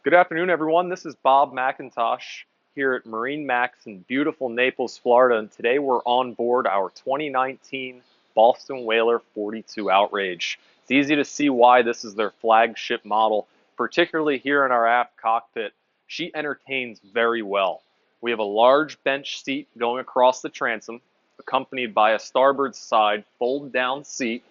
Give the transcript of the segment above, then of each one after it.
Good afternoon, everyone. This is Bob McIntosh here at MarineMax in beautiful Naples, Florida, and today we're on board our 2019 Boston Whaler 42 Outrage. It's easy to see why this is their flagship model, particularly here in our aft cockpit. She entertains very well. We have a large bench seat going across the transom, accompanied by a starboard side fold-down seat,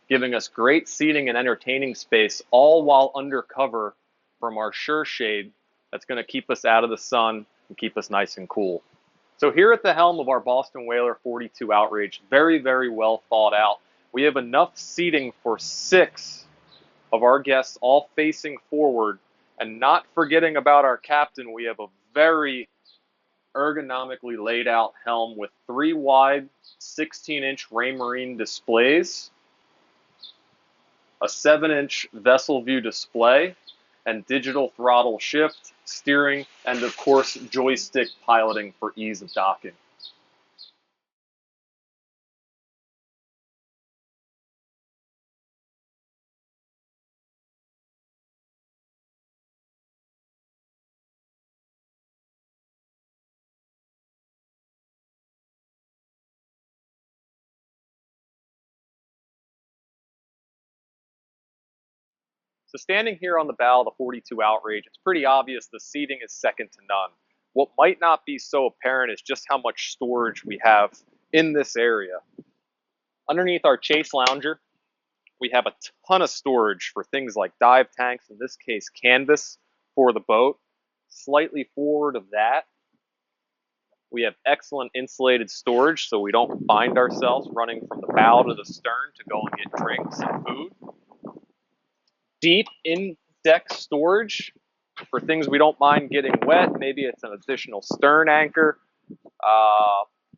giving us great seating and entertaining space, all while under cover from our sure shade that's going to keep us out of the sun and keep us nice and cool. So here at the helm of our Boston Whaler 42 Outrage, very, very well thought out. We have enough seating for 6 of our guests, all facing forward. And not forgetting about our captain, we have a very ergonomically laid out helm with 3 wide 16-inch Raymarine displays, a 7-inch vessel view display, and digital throttle shift, steering, and of course joystick piloting for ease of docking. So standing here on the bow of the 42 Outrage, it's pretty obvious the seating is second to none. What might not be so apparent is just how much storage we have in this area. Underneath our chase lounger, we have a ton of storage for things like dive tanks, in this case canvas for the boat. Slightly forward of that, we have excellent insulated storage so we don't find ourselves running from the bow to the stern to go and get drinks and food. Deep in-deck storage for things we don't mind getting wet. Maybe it's an additional stern anchor,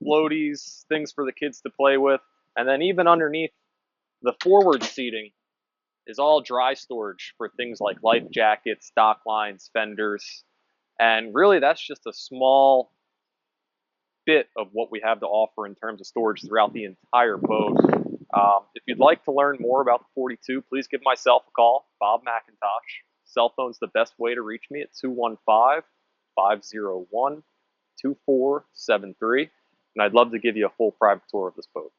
floaties, things for the kids to play with. And then even underneath the forward seating is all dry storage for things like life jackets, dock lines, fenders. And really that's just a small bit of what we have to offer in terms of storage throughout the entire boat. If you'd like to learn more about the 42, please give myself a call, Bob McIntosh. Cell phone's the best way to reach me at 215-501-2473. And I'd love to give you a full private tour of this boat.